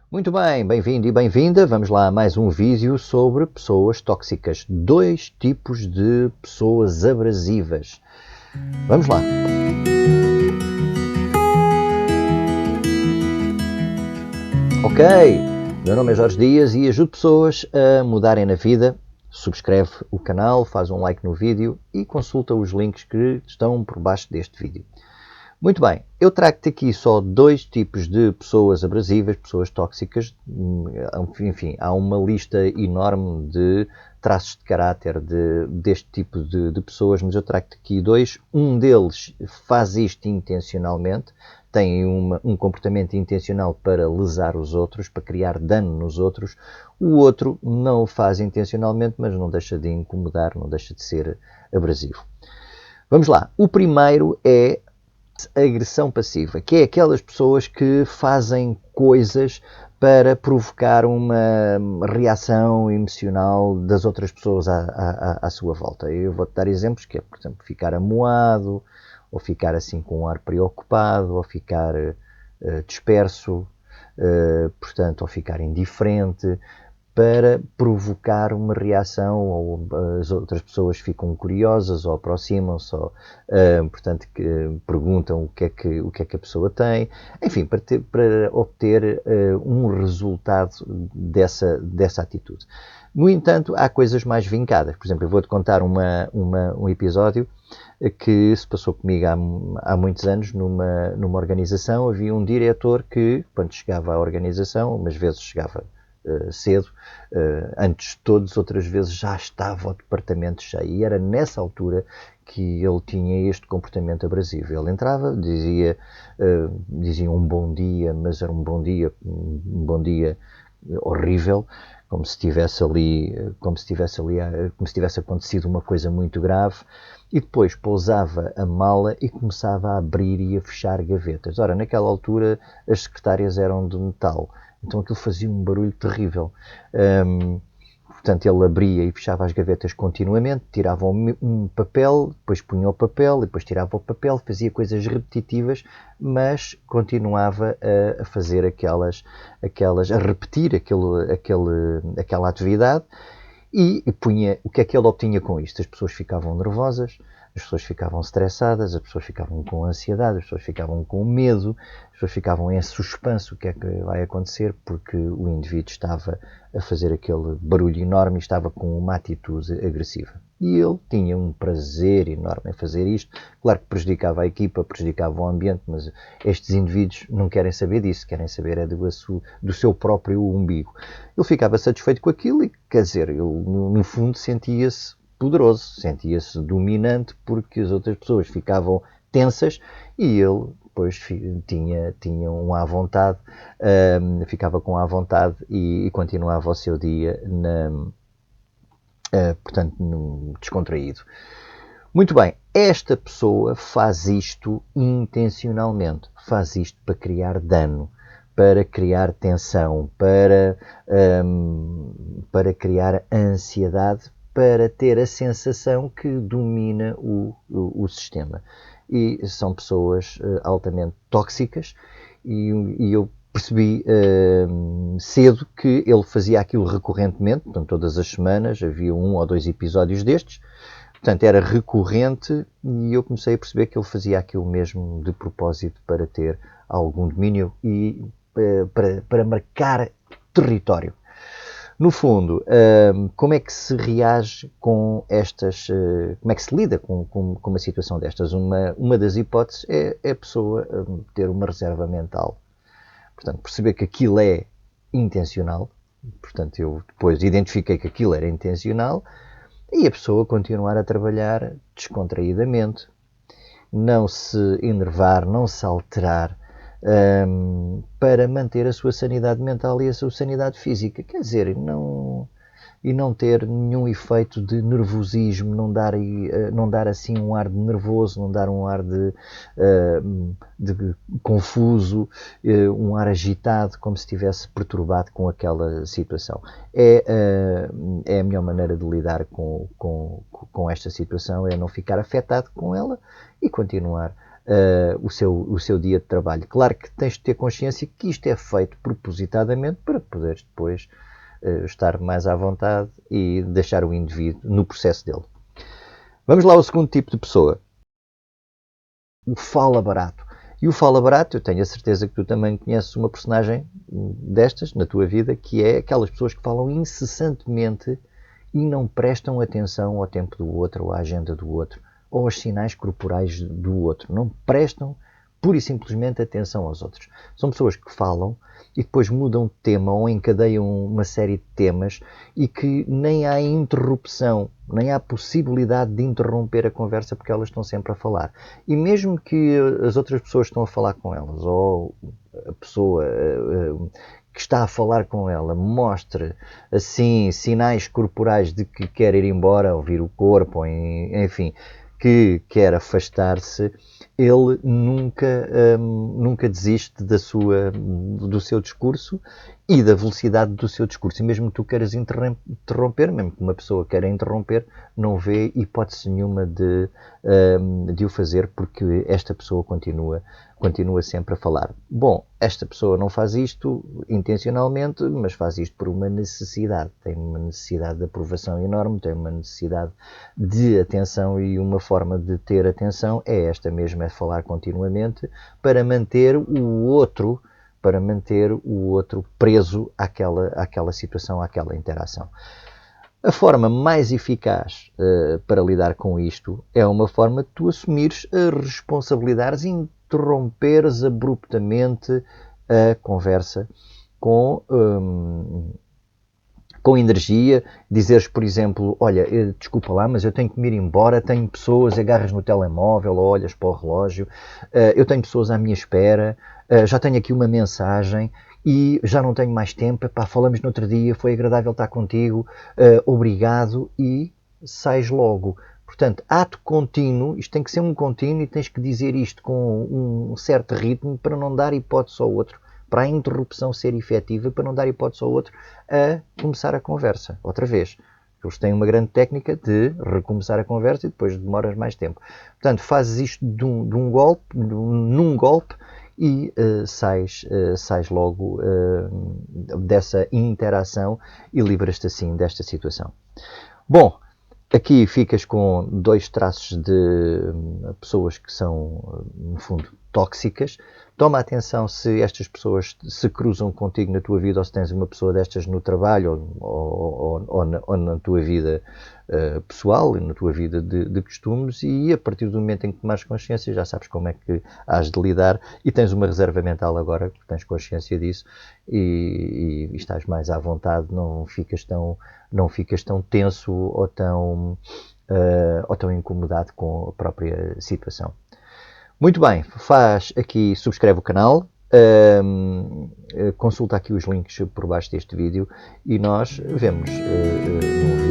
Muito bem, bem-vindo e bem-vinda. Vamos lá a mais um vídeo sobre pessoas tóxicas. 2 tipos de pessoas abrasivas. Vamos lá. Ok, meu nome é Jorge Dias e ajudo pessoas a mudarem na vida. Subscreve o canal, faz um like no vídeo e consulta os links que estão por baixo deste vídeo. Muito bem, eu trago-te aqui só 2 tipos de pessoas abrasivas, pessoas tóxicas. Enfim, há uma lista enorme de traços de caráter deste tipo de pessoas, mas eu trago-te aqui 2. Um deles faz isto intencionalmente, tem um comportamento intencional para lesar os outros, para criar dano nos outros. O outro não o faz intencionalmente, mas não deixa de incomodar, não deixa de ser abrasivo. Vamos lá. O primeiro é agressão passiva, que é aquelas pessoas que fazem coisas para provocar uma reação emocional das outras pessoas à sua volta. Eu vou-te dar exemplos que é, por exemplo, ficar amuado, ou ficar assim com um ar preocupado, ou ficar disperso, portanto, ou ficar indiferente, para provocar uma reação, ou as outras pessoas ficam curiosas ou aproximam-se, ou, portanto, que perguntam o que é que a pessoa tem, enfim, para obter um resultado dessa atitude. No entanto, há coisas mais vincadas. Por exemplo, eu vou-te contar um episódio que se passou comigo há muitos anos numa organização. Havia um diretor que, quando chegava à organização, umas vezes chegava cedo, antes de todos, outras vezes já estava o departamento cheio. E era nessa altura que ele tinha este comportamento abrasivo. Ele entrava, dizia um bom dia, mas era um bom dia horrível, como se tivesse acontecido uma coisa muito grave, e depois pousava a mala e começava a abrir e a fechar gavetas. Ora, naquela altura as secretárias eram de metal, então aquilo fazia um barulho terrível. Portanto, ele abria e fechava as gavetas continuamente, tirava um papel, depois punha o papel, depois tirava o papel, fazia coisas repetitivas, mas continuava a fazer a repetir aquela atividade. E punha, o que é que ele obtinha com isto? As pessoas ficavam nervosas, as pessoas ficavam estressadas, as pessoas ficavam com ansiedade, as pessoas ficavam com medo, as pessoas ficavam em suspense, o que é que vai acontecer, porque o indivíduo estava a fazer aquele barulho enorme e estava com uma atitude agressiva. E ele tinha um prazer enorme em fazer isto. Claro que prejudicava a equipa, prejudicava o ambiente, mas estes indivíduos não querem saber disso, querem saber é do seu próprio umbigo. Ele ficava satisfeito com aquilo e, quer dizer, ele no fundo sentia-se poderoso, sentia-se dominante, porque as outras pessoas ficavam tensas e ele depois tinha um à vontade, ficava com à vontade e continuava o seu dia portanto, descontraído. Muito bem, esta pessoa faz isto intencionalmente, faz isto para criar dano, para criar tensão, para criar ansiedade, para ter a sensação que domina o sistema. E são pessoas altamente tóxicas e eu percebi cedo que ele fazia aquilo recorrentemente, portanto, todas as semanas havia 1 ou 2 episódios destes. Portanto, era recorrente e eu comecei a perceber que ele fazia aquilo mesmo de propósito para ter algum domínio e para marcar território. No fundo, como é que se reage com estas, como é que se lida com uma situação destas? Uma das hipóteses é a pessoa ter uma reserva mental. Portanto, perceber que aquilo é intencional. Portanto, eu depois identifiquei que aquilo era intencional e a pessoa continuar a trabalhar descontraídamente, não se enervar, não se alterar, para manter a sua sanidade mental e a sua sanidade física. Quer dizer, não ter nenhum efeito de nervosismo, não dar assim um ar de nervoso, não dar um ar de confuso, um ar agitado, como se estivesse perturbado com aquela situação. É a melhor maneira de lidar com esta situação, é não ficar afetado com ela e continuar o seu dia de trabalho. Claro que tens de ter consciência que isto é feito propositadamente para poderes depois estar mais à vontade e deixar o indivíduo no processo dele. Vamos lá ao segundo tipo de pessoa. O fala barato. E o fala barato, eu tenho a certeza que tu também conheces uma personagem destas na tua vida, que é aquelas pessoas que falam incessantemente e não prestam atenção ao tempo do outro, ou à agenda do outro, ou aos sinais corporais do outro. Não prestam pura e simplesmente atenção aos outros. São pessoas que falam e depois mudam de tema ou encadeiam uma série de temas e que nem há interrupção, nem há possibilidade de interromper a conversa porque elas estão sempre a falar. E mesmo que as outras pessoas estão a falar com elas, ou a pessoa que está a falar com ela mostre assim sinais corporais de que quer ir embora, ouvir o corpo, ou, enfim, que quer afastar-se, ele nunca desiste do seu discurso e da velocidade do seu discurso. E mesmo que tu queiras interromper, mesmo que uma pessoa queira interromper, não vê hipótese nenhuma de o fazer, porque esta pessoa continua sempre a falar. Bom, esta pessoa não faz isto intencionalmente, mas faz isto por uma necessidade. Tem uma necessidade de aprovação enorme, tem uma necessidade de atenção, e uma forma de ter atenção é esta mesmo, é falar continuamente para manter o outro preso àquela situação, àquela interação. A forma mais eficaz para lidar com isto é uma forma de tu assumires a responsabilidade, interromperes abruptamente a conversa com energia, dizeres, por exemplo, olha, desculpa lá, mas eu tenho que me ir embora, tenho pessoas, agarras no telemóvel, olhas para o relógio, eu tenho pessoas à minha espera, já tenho aqui uma mensagem e já não tenho mais tempo, pá, falamos no outro dia, foi agradável estar contigo, obrigado, e sais logo. Portanto, ato contínuo, isto tem que ser um contínuo e tens que dizer isto com um certo ritmo para não dar hipótese ao outro, para a interrupção ser efetiva, para não dar hipótese ao outro a começar a conversa. Outra vez, eles têm uma grande técnica de recomeçar a conversa e depois demoras mais tempo. Portanto, fazes isto num golpe e sais logo dessa interação e livras-te assim desta situação. Bom, aqui ficas com 2 traços de pessoas que são, no fundo, tóxicas. Toma atenção se estas pessoas se cruzam contigo na tua vida, ou se tens uma pessoa destas no trabalho ou na tua vida pessoal e na tua vida de costumes, e a partir do momento em que tomares consciência já sabes como é que has de lidar e tens uma reserva mental agora que tens consciência disso e estás mais à vontade, não ficas tão tenso ou tão incomodado com a própria situação. Muito bem, subscreve o canal, consulta aqui os links por baixo deste vídeo e nós vemos num